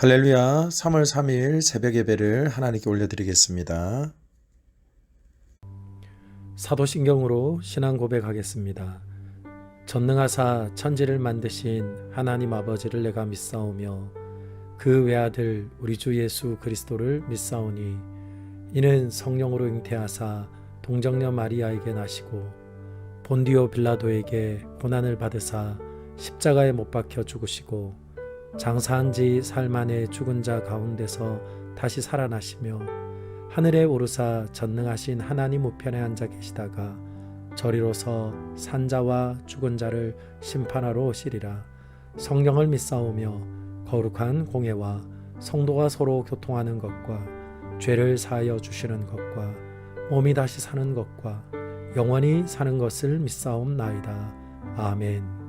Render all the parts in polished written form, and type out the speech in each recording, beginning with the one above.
할렐루야, 3월 3일 새벽 예배를 하나님께 올려드리겠습니다. 사도신경으로 신앙 고백하겠습니다. 전능하사 천지를 만드신 하나님 아버지를 내가 믿사오며 그 외아들 우리 주 예수 그리스도를 믿사오니 이는 성령으로 잉태하사 동정녀 마리아에게 나시고 본디오 빌라도에게 고난을 받으사 십자가에 못 박혀 죽으시고 장사한 지 사흘 만에 죽은 자 가운데서 다시 살아나시며 하늘에 오르사 전능하신 하나님 우편에 앉아 계시다가 저리로서 산자와 죽은 자를 심판하러 오시리라. 성령을 믿사오며 거룩한 공예와 성도가 서로 교통하는 것과 죄를 사하여 주시는 것과 몸이 다시 사는 것과 영원히 사는 것을 믿사옵나이다. 아멘.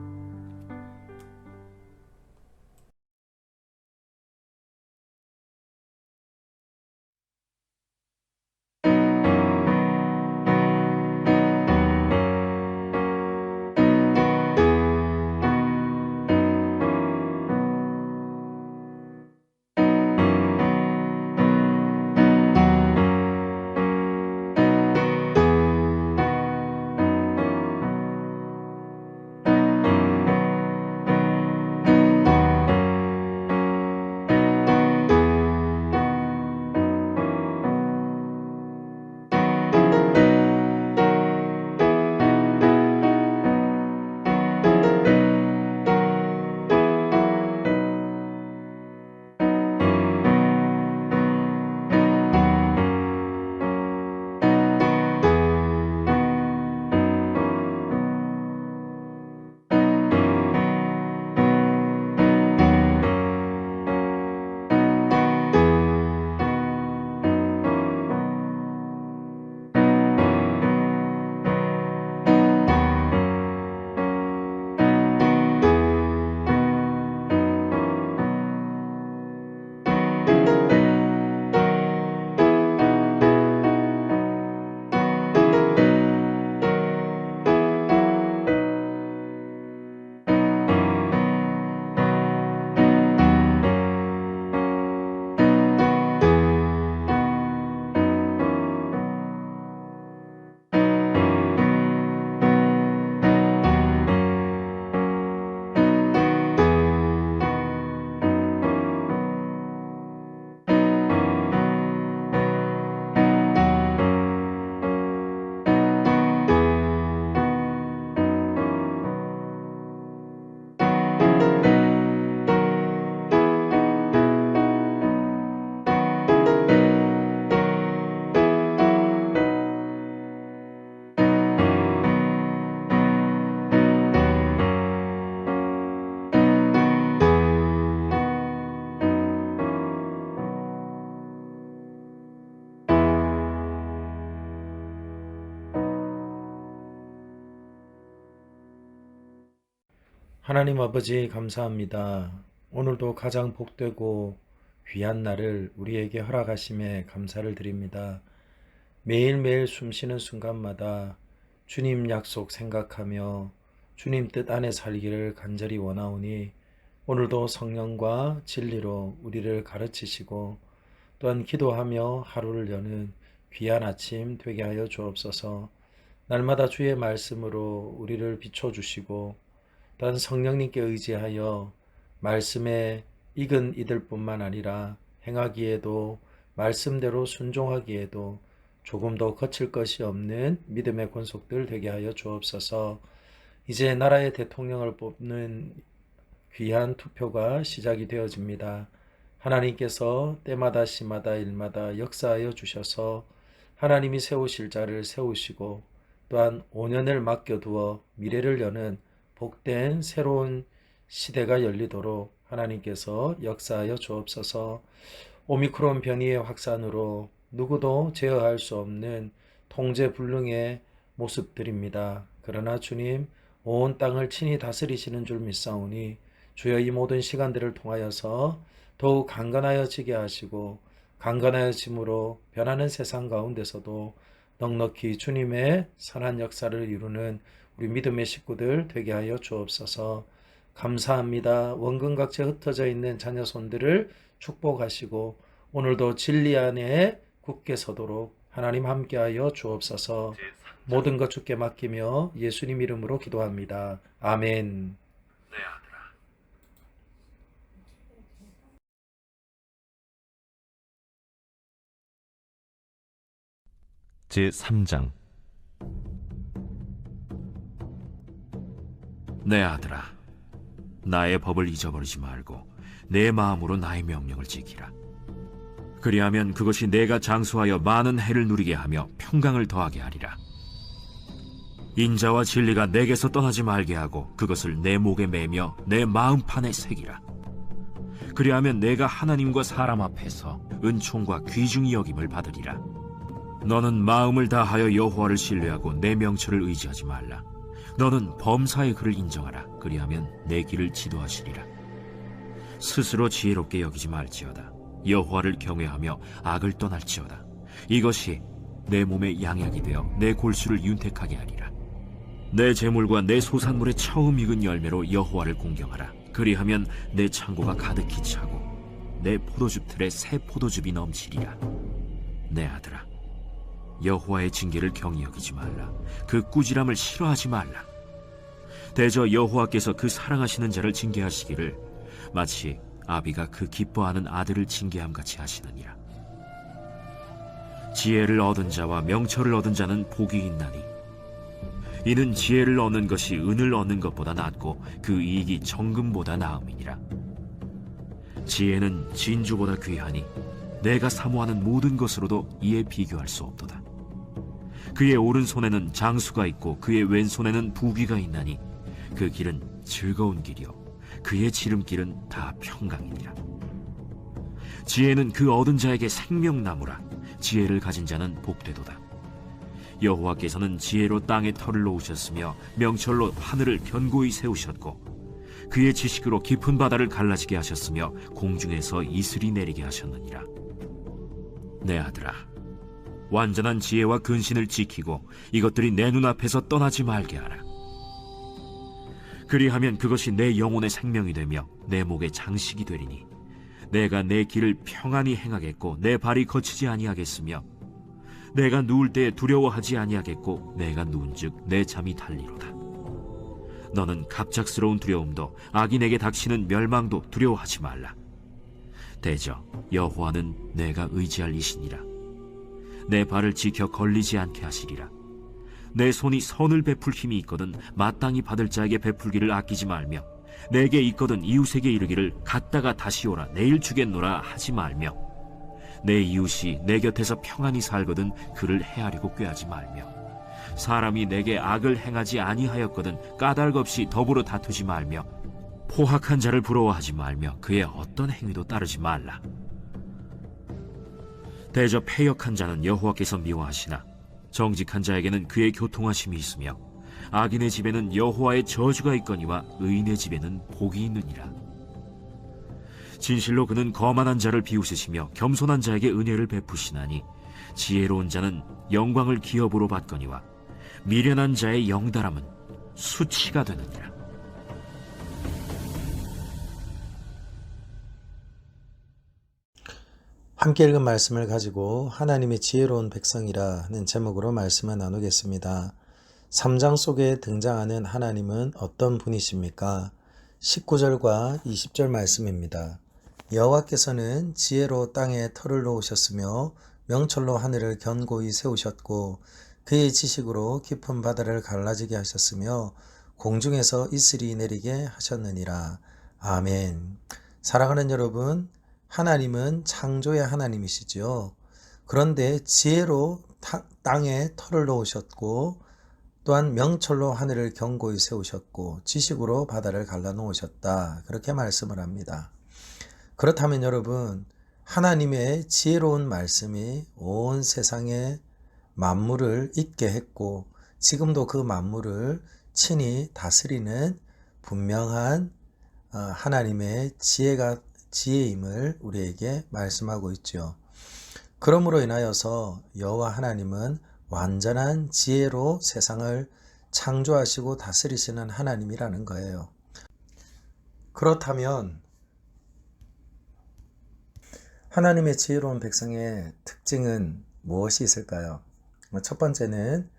하나님 아버지 감사합니다. 오늘도 가장 복되고 귀한 날을 우리에게 허락하심에 감사를 드립니다. 매일매일 숨쉬는 순간마다 주님 약속 생각하며 주님 뜻 안에 살기를 간절히 원하오니 오늘도 성령과 진리로 우리를 가르치시고 또한 기도하며 하루를 여는 귀한 아침 되게 하여 주옵소서. 날마다 주의 말씀으로 우리를 비춰주시고 또한 성령님께 의지하여 말씀에 익은 이들뿐만 아니라 행하기에도 말씀대로 순종하기에도 조금도 거칠 것이 없는 믿음의 권속들 되게 하여 주옵소서. 이제 나라의 대통령을 뽑는 귀한 투표가 시작이 되어집니다. 하나님께서 때마다 시마다 일마다 역사하여 주셔서 하나님이 세우실 자를 세우시고 또한 5년을 맡겨두어 미래를 여는 복된 새로운 시대가 열리도록 하나님께서 역사하여 주옵소서. 오미크론 변이의 확산으로 누구도 제어할 수 없는 통제불능의 모습들입니다. 그러나 주님, 온 땅을 친히 다스리시는 줄 믿사오니 주여 이 모든 시간들을 통하여서 더욱 강건하여지게 하시고 강건하여짐으로 변하는 세상 가운데서도 넉넉히 주님의 선한 역사를 이루는 우리 믿음의 식구들 되게 하여 주옵소서. 감사합니다. 원근각체 흩어져 있는 자녀 손들을 축복하시고 오늘도 진리 안에 굳게 서도록 하나님 함께하여 주옵소서. 모든 것 주께 맡기며 예수님 이름으로 기도합니다. 아멘. 제3장. 내 아들아, 나의 법을 잊어버리지 말고 내 마음으로 나의 명령을 지키라. 그리하면 그것이 내가 장수하여 많은 해를 누리게 하며 평강을 더하게 하리라. 인자와 진리가 내게서 떠나지 말게 하고 그것을 내 목에 매며 내 마음판에 새기라. 그리하면 내가 하나님과 사람 앞에서 은총과 귀중히 여김을 받으리라. 너는 마음을 다하여 여호와를 신뢰하고 내 명철을 의지하지 말라. 너는 범사의 그를 인정하라. 그리하면 내 길을 지도하시리라. 스스로 지혜롭게 여기지 말지어다. 여호와를 경외하며 악을 떠날지어다. 이것이 내 몸의 양약이 되어 내 골수를 윤택하게 하리라. 내 재물과 내 소산물의 처음 익은 열매로 여호와를 공경하라. 그리하면 내 창고가 가득히 차고 내 포도즙 틀에 새 포도즙이 넘치리라. 내 아들아, 여호와의 징계를 경히 여기지 말라. 그 꾸지람을 싫어하지 말라. 대저 여호와께서 그 사랑하시는 자를 징계하시기를 마치 아비가 그 기뻐하는 아들을 징계함같이 하시느니라. 지혜를 얻은 자와 명철을 얻은 자는 복이 있나니 이는 지혜를 얻는 것이 은을 얻는 것보다 낫고 그 이익이 정금보다 나음이니라. 지혜는 진주보다 귀하니 내가 사모하는 모든 것으로도 이에 비교할 수 없도다. 그의 오른손에는 장수가 있고 그의 왼손에는 부귀가 있나니 그 길은 즐거운 길이요 그의 지름길은 다 평강이니라. 지혜는 그 얻은 자에게 생명나무라. 지혜를 가진 자는 복되도다. 여호와께서는 지혜로 땅에 털을 놓으셨으며 명철로 하늘을 견고히 세우셨고 그의 지식으로 깊은 바다를 갈라지게 하셨으며 공중에서 이슬이 내리게 하셨느니라. 내 아들아, 완전한 지혜와 근신을 지키고 이것들이 내 눈앞에서 떠나지 말게 하라. 그리하면 그것이 내 영혼의 생명이 되며 내 목의 장식이 되리니 내가 내 길을 평안히 행하겠고 내 발이 거치지 아니하겠으며 내가 누울 때에 두려워하지 아니하겠고 내가 누운즉 내 잠이 달리로다. 너는 갑작스러운 두려움도 악인에게 닥치는 멸망도 두려워하지 말라. 대저 여호와는 내가 의지할 이시니라. 내 발을 지켜 걸리지 않게 하시리라. 내 손이 선을 베풀 힘이 있거든 마땅히 받을 자에게 베풀기를 아끼지 말며 내게 있거든 이웃에게 이르기를 갔다가 다시 오라 내일 주겠노라 하지 말며 내 이웃이 내 곁에서 평안히 살거든 그를 헤아리고 꾀하지 말며 사람이 내게 악을 행하지 아니하였거든 까닭 없이 더불어 다투지 말며 포학한 자를 부러워하지 말며 그의 어떤 행위도 따르지 말라. 대저 패역한 자는 여호와께서 미워하시나 정직한 자에게는 그의 교통하심이 있으며 악인의 집에는 여호와의 저주가 있거니와 의인의 집에는 복이 있느니라. 진실로 그는 거만한 자를 비웃으시며 겸손한 자에게 은혜를 베푸시나니 지혜로운 자는 영광을 기업으로 받거니와 미련한 자의 영달함은 수치가 되느니라. 함께 읽은 말씀을 가지고 하나님의 지혜로운 백성이라 는 제목으로 말씀을 나누겠습니다. 3장 속에 등장하는 하나님은 어떤 분이십니까? 19절과 20절 말씀입니다. 여호와께서는 지혜로 땅에 털을 놓으셨으며 명철로 하늘을 견고히 세우셨고 그의 지식으로 깊은 바다를 갈라지게 하셨으며 공중에서 이슬이 내리게 하셨느니라. 아멘. 사랑하는 여러분, 하나님은 창조의 하나님이시죠. 그런데 지혜로 땅에 털을 놓으셨고 또한 명철로 하늘을 견고히 세우셨고 지식으로 바다를 갈라놓으셨다. 그렇게 말씀을 합니다. 그렇다면 여러분, 하나님의 지혜로운 말씀이 온 세상의 만물을 있게 했고 지금도 그 만물을 친히 다스리는 분명한 하나님의 지혜임을 우리에게 말씀하고 있죠. 그러므로 인하여서 여호와 하나님은 완전한 지혜로 세상을 창조하시고 다스리시는 하나님이라는 거예요. 그렇다면 하나님의 지혜로운 백성의 특징은 무엇이 있을까요? 첫 번째는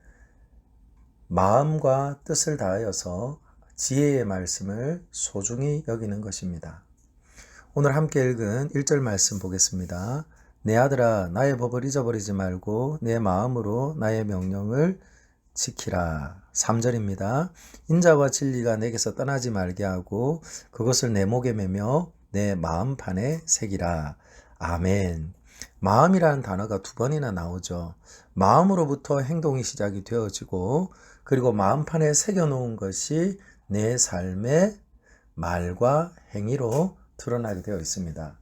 마음과 뜻을 다하여서 지혜의 말씀을 소중히 여기는 것입니다. 오늘 함께 읽은 1절 말씀 보겠습니다. 내 아들아 나의 법을 잊어버리지 말고 내 마음으로 나의 명령을 지키라. 3절입니다. 인자와 진리가 내게서 떠나지 말게 하고 그것을 내 목에 매며 내 마음판에 새기라. 아멘. 마음이라는 단어가 두 번이나 나오죠. 마음으로부터 행동이 시작이 되어지고 그리고 마음판에 새겨놓은 것이 내 삶의 말과 행위로 드러나게 되어 있습니다.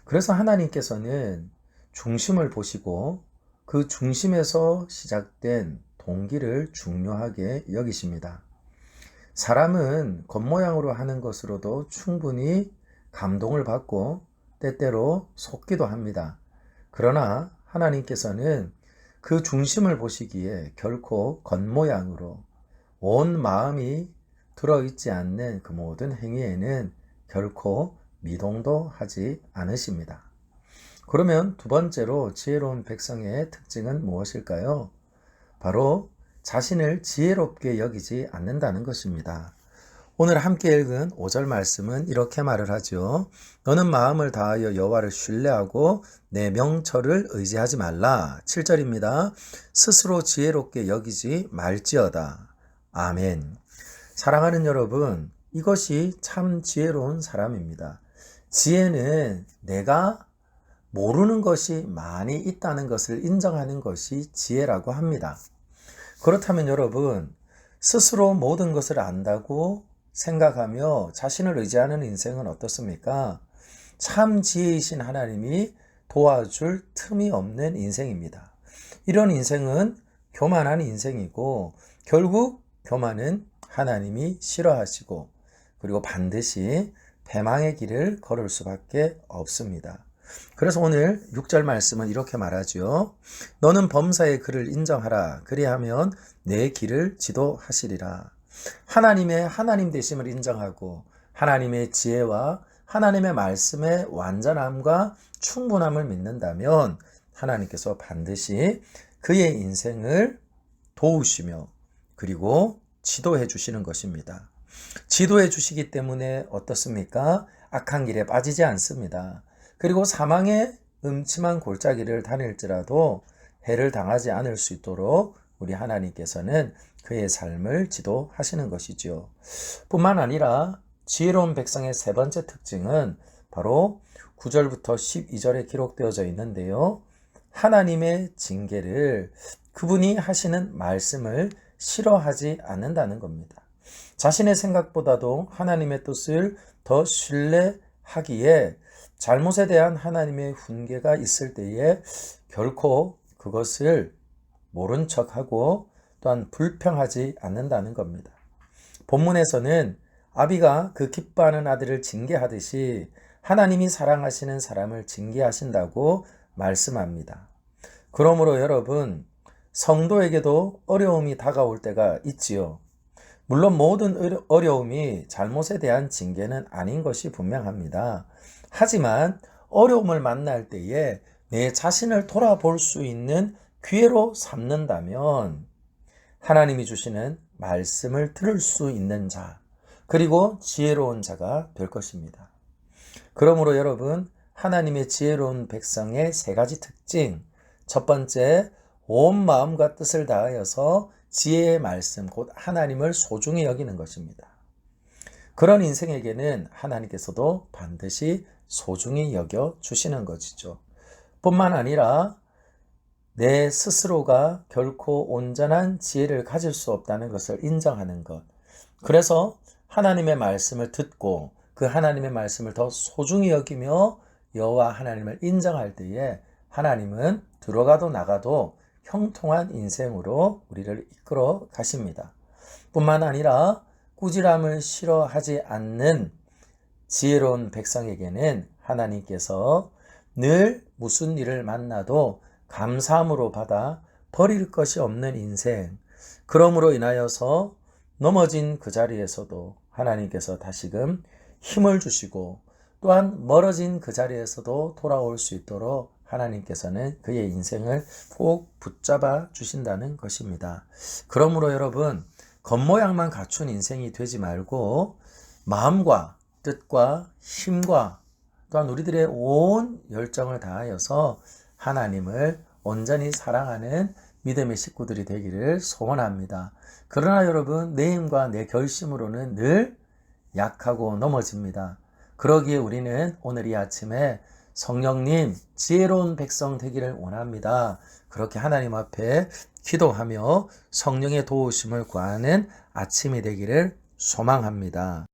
그래서 하나님께서는 중심을 보시고 그 중심에서 시작된 동기를 중요하게 여기십니다. 사람은 겉모양으로 하는 것으로도 충분히 감동을 받고 때때로 속기도 합니다. 그러나 하나님께서는 그 중심을 보시기에 결코 겉모양으로 온 마음이 들어있지 않는 그 모든 행위에는 결코 미동도 하지 않으십니다. 그러면 두 번째로 지혜로운 백성의 특징은 무엇일까요? 바로 자신을 지혜롭게 여기지 않는다는 것입니다. 오늘 함께 읽은 5절 말씀은 이렇게 말을 하죠. 너는 마음을 다하여 여호와를 신뢰하고 내 명철을 의지하지 말라. 7절입니다. 스스로 지혜롭게 여기지 말지어다. 아멘. 사랑하는 여러분, 이것이 참 지혜로운 사람입니다. 지혜는 내가 모르는 것이 많이 있다는 것을 인정하는 것이 지혜라고 합니다. 그렇다면 여러분, 스스로 모든 것을 안다고 생각하며 자신을 의지하는 인생은 어떻습니까? 참 지혜이신 하나님이 도와줄 틈이 없는 인생입니다. 이런 인생은 교만한 인생이고 결국 교만은 하나님이 싫어하시고 그리고 반드시 패망의 길을 걸을 수밖에 없습니다. 그래서 오늘 6절 말씀은 이렇게 말하죠. 너는 범사의 그를 인정하라. 그리하면 내 길을 지도하시리라. 하나님의 하나님 되심을 인정하고 하나님의 지혜와 하나님의 말씀의 완전함과 충분함을 믿는다면 하나님께서 반드시 그의 인생을 도우시며 그리고 지도해 주시는 것입니다. 지도해 주시기 때문에 어떻습니까? 악한 길에 빠지지 않습니다. 그리고 사망의 음침한 골짜기를 다닐지라도 해를 당하지 않을 수 있도록 우리 하나님께서는 그의 삶을 지도하시는 것이죠. 뿐만 아니라 지혜로운 백성의 세 번째 특징은 바로 9절부터 12절에 기록되어져 있는데요. 하나님의 징계를 그분이 하시는 말씀을 싫어하지 않는다는 겁니다. 자신의 생각보다도 하나님의 뜻을 더 신뢰하기에 잘못에 대한 하나님의 훈계가 있을 때에 결코 그것을 모른 척하고 또한 불평하지 않는다는 겁니다. 본문에서는 아비가 그 기뻐하는 아들을 징계하듯이 하나님이 사랑하시는 사람을 징계하신다고 말씀합니다. 그러므로 여러분, 성도에게도 어려움이 다가올 때가 있지요. 물론 모든 어려움이 잘못에 대한 징계는 아닌 것이 분명합니다. 하지만 어려움을 만날 때에 내 자신을 돌아볼 수 있는 기회로 삼는다면 하나님이 주시는 말씀을 들을 수 있는 자, 그리고 지혜로운 자가 될 것입니다. 그러므로 여러분, 하나님의 지혜로운 백성의 세 가지 특징. 첫 번째, 온 마음과 뜻을 다하여서 지혜의 말씀, 곧 하나님을 소중히 여기는 것입니다. 그런 인생에게는 하나님께서도 반드시 소중히 여겨 주시는 것이죠. 뿐만 아니라 내 스스로가 결코 온전한 지혜를 가질 수 없다는 것을 인정하는 것. 그래서 하나님의 말씀을 듣고 그 하나님의 말씀을 더 소중히 여기며 여호와 하나님을 인정할 때에 하나님은 들어가도 나가도 형통한 인생으로 우리를 이끌어 가십니다. 뿐만 아니라 꾸지람을 싫어하지 않는 지혜로운 백성에게는 하나님께서 늘 무슨 일을 만나도 감사함으로 받아 버릴 것이 없는 인생, 그러므로 인하여서 넘어진 그 자리에서도 하나님께서 다시금 힘을 주시고 또한 멀어진 그 자리에서도 돌아올 수 있도록 하나님께서는 그의 인생을 꼭 붙잡아 주신다는 것입니다. 그러므로 여러분, 겉모양만 갖춘 인생이 되지 말고 마음과 뜻과 힘과 또한 우리들의 온 열정을 다하여서 하나님을 온전히 사랑하는 믿음의 식구들이 되기를 소원합니다. 그러나 여러분, 내 힘과 내 결심으로는 늘 약하고 넘어집니다. 그러기에 우리는 오늘 이 아침에 성령님 지혜로운 백성 되기를 원합니다. 그렇게 하나님 앞에 기도하며 성령의 도우심을 구하는 아침이 되기를 소망합니다.